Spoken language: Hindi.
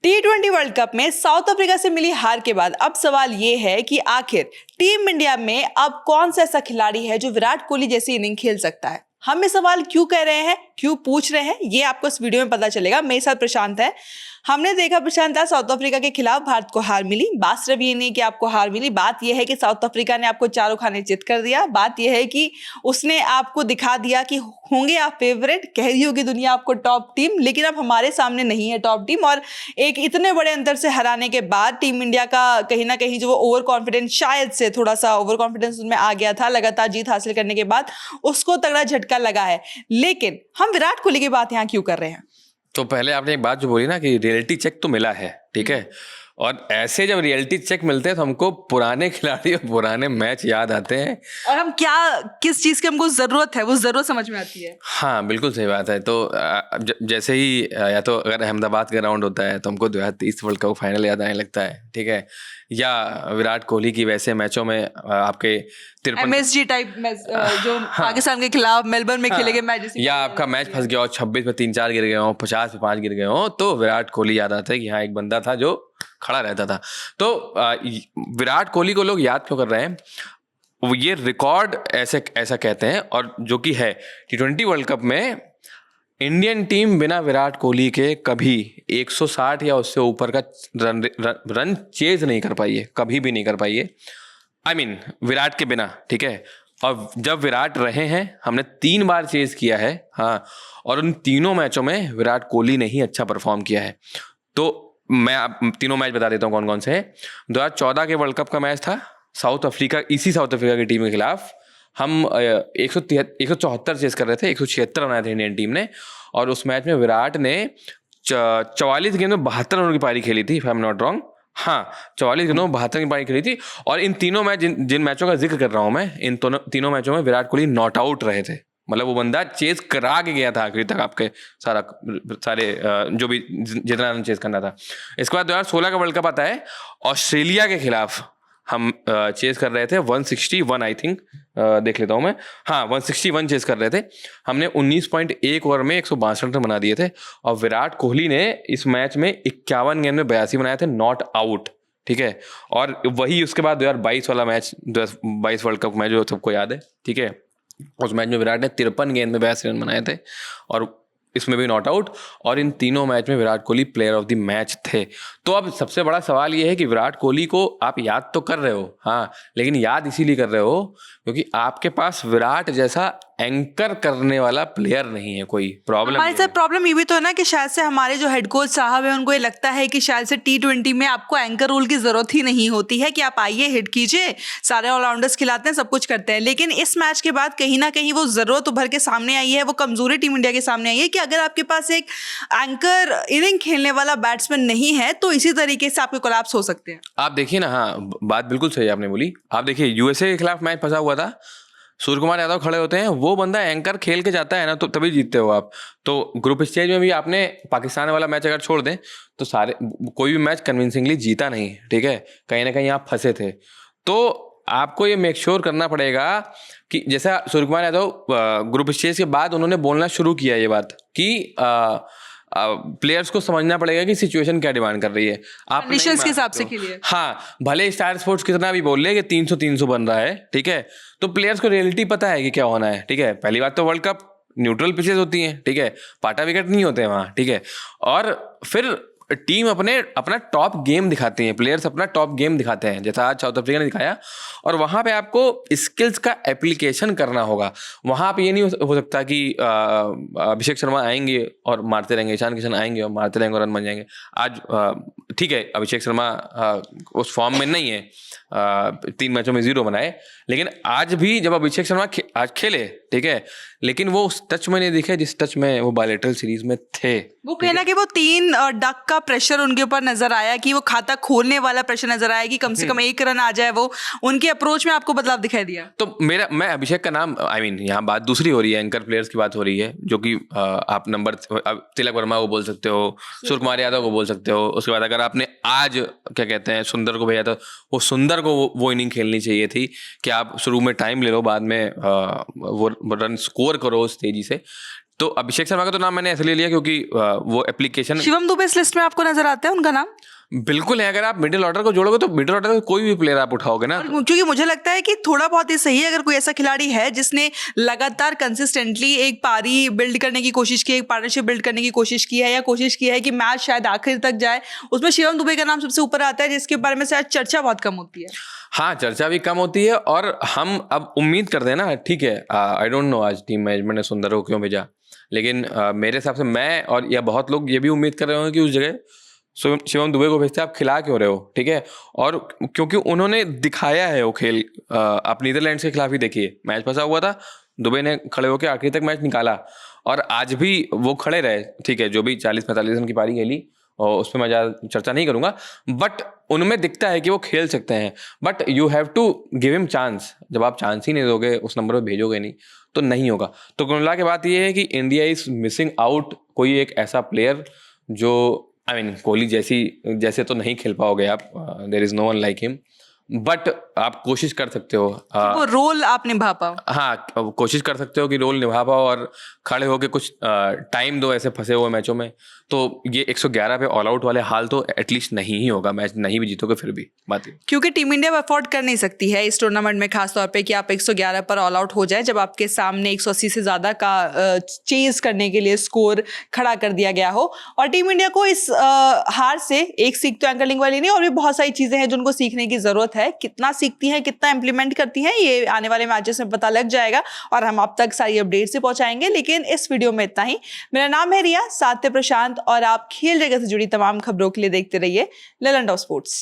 T20 वर्ल्ड कप में साउथ अफ्रीका से मिली हार के बाद अब सवाल ये है कि आखिर टीम इंडिया में अब कौन सा ऐसा खिलाड़ी है जो विराट कोहली जैसी इनिंग खेल सकता है। हम ये सवाल क्यों कह रहे हैं, क्यों पूछ रहे हैं, ये आपको इस वीडियो में पता चलेगा। मेरे साथ प्रशांत है। हमने देखा प्रशांत, साउथ अफ्रीका के खिलाफ भारत को हार मिली। बात सिर्फ ये नहीं कि आपको हार मिली, बात यह है कि साउथ अफ्रीका ने आपको चारों खाने चित कर दिया। बात यह है कि उसने आपको दिखा दिया कि होंगे आप फेवरेट, कह रही होगी दुनिया आपको टॉप टीम, लेकिन अब हमारे सामने नहीं है टॉप टीम। और एक इतने बड़े अंतर से हराने के बाद टीम इंडिया का कहीं ना कहीं जो वो ओवर कॉन्फिडेंस, शायद से थोड़ा सा ओवर कॉन्फिडेंस उनमें आ गया था लगातार जीत हासिल करने के बाद, उसको तगड़ा झटका लगा है। लेकिन हम विराट कोहली की बात यहाँ क्यों कर रहे हैं? तो पहले आपने एक बात जो बोली ना कि रियलिटी चेक तो मिला है, ठीक है, और ऐसे जब रियलिटी चेक मिलते हैं तो हमको पुराने खिलाड़ी और पुराने मैच याद आते हैं और हम किस चीज की हमको जरूरत है वो जरूर समझ में आती है। हाँ, बिल्कुल सही बात है। तो जैसे ही या तो अगर अहमदाबाद का राउंड होता है तो हमको 2023 वर्ल्ड कप फाइनल याद आने लगता है, ठीक है, या विराट कोहली की वैसे मैचों में आपके 53 MSG टाइप मैच जो पाकिस्तान के खिलाफ मेलबर्न में खेले गए मैच, या आपका मैच फंस गया हो, 26 में 3-4 गिर गए हो, 50 में 5 गिर गए हो, तो विराट कोहली याद आता है कि हाँ, एक बंदा था जो खड़ा रहता था। तो विराट कोहली को लोग याद क्यों कर रहे हैं? ये रिकॉर्ड ऐसा कहते हैं, और जो कि है T20 वर्ल्ड कप में इंडियन टीम बिना विराट कोहली के कभी 160 या उससे ऊपर का रन चेज नहीं कर पाई है, कभी भी नहीं कर पाई है। I mean, विराट के बिना, ठीक है। और जब विराट रहे हैं हमने 3 बार चेज किया है, हाँ, और उन तीनों मैचों में विराट कोहली ने ही अच्छा परफॉर्म किया है। तो मैं आप तीनों मैच बता देता हूँ कौन कौन से हैं। 2014 के वर्ल्ड कप का मैच था साउथ अफ्रीका की टीम के खिलाफ। हम 174 चेस कर रहे थे, 176 बनाए थे इंडियन टीम ने, और उस मैच में विराट ने 44 गेंद में 72 रनों की पारी खेली थी, if I am not wrong. हाँ, 44 गेंदों में 72 की पारी खेली थी। और इन तीनों मैच जिन मैचों का जिक्र कर रहा हूँ मैं, इन तीनों मैचों में विराट कोहली नॉट आउट रहे थे। मतलब वो बंदा चेस करा के गया था आखिरी तक, आपके सारे जो भी जितना रन चेस करना था। इसके बाद 2016 का वर्ल्ड कप आता है, ऑस्ट्रेलिया के खिलाफ हम चेस कर रहे थे 161, आई थिंक, देख लेता हूँ मैं, हाँ 161 चेस कर रहे थे। हमने 19.1 ओवर में 162 रन बना दिए थे, और विराट कोहली ने इस मैच में 51 गेंद में 82 बनाए थे, नॉट आउट, ठीक है। और वही उसके बाद 2022 वाला मैच, 2022 वर्ल्ड कप मैच जो सबको याद है, ठीक है, उस मैच में विराट ने 53 गेंद में 82 रन बनाए थे, और इसमें भी नॉट आउट। और इन तीनों मैच में Virat Kohli player of the match थे। तो अब सबसे बड़ा सवाल ये है कि विराट कोहली को आप याद तो कर रहे हो, हाँ, लेकिन याद इसीलिए कर रहे हो क्योंकि आपके पास विराट जैसा एंकर करने वाला प्लेयर नहीं है। कोई प्रॉब्लम हमारे साथ प्रॉब्लम ये भी तो है ना कि शायद से हमारे जो हेड कोच साहब है उनको ये लगता है कि शायद से T20 में आपको एंकर रोल की जरूरत ही नहीं होती है, कि आप आइए हिट कीजिए, सारे ऑलराउंडर्स खिलाते हैं, सब कुछ करते हैं। लेकिन इस मैच के बाद कहीं ना कहीं वो जरूरत उभर के सामने आई है, वो कमजोरी टीम इंडिया के सामने आई है कि अगर आपके पास एक एंकर इनिंग खेलने वाला बैट्समैन नहीं है तो इसी तरीके से आपके कोलैप्स हो सकते हैं। आप देखिए ना, हाँ, बात बिल्कुल सही आपने बोली। आप देखिए USA के खिलाफ मैच फंसा हुआ था, सूर्य कुमार यादव खड़े होते हैं, वो बंदा एंकर खेल के जाता है ना, तो तभी जीतते हो आप। तो ग्रुप स्टेज में भी आपने पाकिस्तान वाला मैच अगर छोड़ दें तो कोई भी मैच कन्विंसिंगली जीता नहीं, ठीक है, कहीं ना कहीं आप फंसे थे। तो आपको ये मेक श्योर करना पड़ेगा कि जैसा सूर्य कुमार यादव ग्रुप स्टेज के बाद उन्होंने बोलना शुरू किया ये बात कि प्लेयर्स को समझना पड़ेगा कि सिचुएशन क्या डिमांड कर रही है, आप कंडीशंस के हिसाब से खेलिए। हाँ, भले स्टार स्पोर्ट्स कितना भी बोल ले कि 300 बन रहा है, ठीक है, तो प्लेयर्स को रियलिटी पता है कि क्या होना है, ठीक है। पहली बात तो वर्ल्ड कप न्यूट्रल पिचेस होती हैं, ठीक है, पाटा विकेट नहीं होते हैं वहाँ, ठीक है। और फिर टीम अपना टॉप गेम दिखाती है, प्लेयर्स अपना टॉप गेम दिखाते हैं, जैसा आज साउथ अफ्रीका ने दिखाया। और वहाँ पे आपको स्किल्स का एप्लीकेशन करना होगा। वहाँ पे ये नहीं हो सकता कि अभिषेक शर्मा आएंगे और मारते रहेंगे, ईशान किशन आएंगे और मारते रहेंगे और रन बन जाएंगे। आज ठीक है, अभिषेक शर्मा उस फॉर्म में नहीं है, 3 मैचों में 0 बनाए, लेकिन आज भी जब अभिषेक शर्मा आज खेले, ठीक है, लेकिन वो उस टच में नहीं दिखे जिस टच में वो बायलैटरल सीरीज में थे। वो कहना कि वो 3 डक का प्रेशर उनके ऊपर नजर आया, कि वो खाता खोलने वाला प्रेशर नजर आया कि कम से कम 1 रन आ जाए। वो उनके अप्रोच में आपको बदलाव दिखाई दिया? तो मैं अभिषेक का नाम, यहाँ बात दूसरी हो रही है, एंकर प्लेयर्स की बात हो रही है, जो कि आप नंबर तिलक वर्मा को बोल सकते हो, सूर्य कुमार यादव को बोल सकते हो। उसके बाद अगर आपने आज क्या कहते हैं सुंदर को भेजा, तो वो सुंदर को वो इनिंग खेलनी चाहिए थी कि आप शुरू में टाइम ले लो, बाद में वो रन स्कोर करो उस तेजी से। तो अभिषेक शर्मा का तो नाम मैंने ऐसे ले लिया क्योंकि वो एप्लीकेशन शिवम दुबे इस लिस्ट में आपको नजर आता है उनका नाम? बिल्कुल है। अगर आप मिडिल ऑर्डर को जोड़ोगे तो मिडिल ऑर्डर का कोई भी प्लेयर आप उठाओगे ना। क्योंकि मुझे लगता है कि थोड़ा बहुत ही सही है अगर कोई ऐसा खिलाड़ी है जिसने लगातार कंसिस्टेंटली एक पारी बिल्ड करने की कोशिश की है, एक पार्टनरशिप बिल्ड करने की कोशिश की है, या कोशिश की है कि मैच शायद आखिर तक जाए, उसमें शिवम दुबे का नाम सबसे ऊपर आता है, जिसके बारे में शायद चर्चा बहुत कम होती है। हाँ, चर्चा भी कम होती है और हम अब उम्मीद करते हैं ना, ठीक है, आई डोंट नो आज टीम मैनेजमेंट ने सुंदर को क्यों भेजा, लेकिन मेरे हिसाब से मैं और या बहुत लोग ये भी उम्मीद कर रहे होंगे कि उस जगह शिवम दुबे को भेजते आप खिला क्यों रहे हो, ठीक है। और क्योंकि उन्होंने दिखाया है वो खेल, आप नीदरलैंड्स के खिलाफ ही देखिए, मैच फंसा हुआ था, दुबे ने खड़े होकर आखिरी तक मैच निकाला और आज भी वो खड़े रहे, ठीक है। जो भी 40-45 रन की पारी खेली और उस पर मैं ज़्यादा चर्चा नहीं करूंगा, बट उनमें दिखता है कि वो खेल सकते हैं। But you have to give him chance. जब आप चांस ही नहीं दोगे, उस नंबर पर भेजोगे नहीं, तो नहीं होगा। तो कुल मिला के बात ये है कि इंडिया इज मिसिंग आउट कोई एक ऐसा प्लेयर जो, आई मीन, कोहली जैसे तो नहीं खेल पाओगे आप, there is no one like him, but आप कोशिश कर सकते हो, वो रोल आप निभा पाओ। हाँ, कोशिश कर सकते हो कि रोल निभा पाओ और खड़े होके कुछ टाइम दो ऐसे फंसे हुए मैचों में। तो ये 111 पे ऑल आउट वाले हाल तो एटलीस्ट नहीं ही होगा, मैच नहीं भी जीतोगे फिर भी बात है। क्योंकि टीम इंडिया अफोर्ड कर नहीं सकती है इस टूर्नामेंट में, खास तौर पे कि आप 111 पर ऑल आउट हो जाए जब आपके सामने 180 से ज़्यादा का चेज करने के लिए स्कोर खड़ा कर दिया गया हो। और टीम इंडिया को इस हार से एक सीख तो एंकरिंग वाली नहीं, और भी बहुत सारी चीज़ें हैं जिनको सीखने की ज़रूरत है। कितना सीखती हैं, कितना इंप्लीमेंट करती हैं, ये आने वाले मैचेस में पता लग जाएगा और हम आप तक सारी अपडेट से पहुंचाएंगे। लेकिन इस वीडियो में इतना ही। मेरा नाम है रिया, साथ में प्रशांत, और आप खेल जगत से जुड़ी तमाम खबरों के लिए देखते रहिए ललन टॉप स्पोर्ट्स।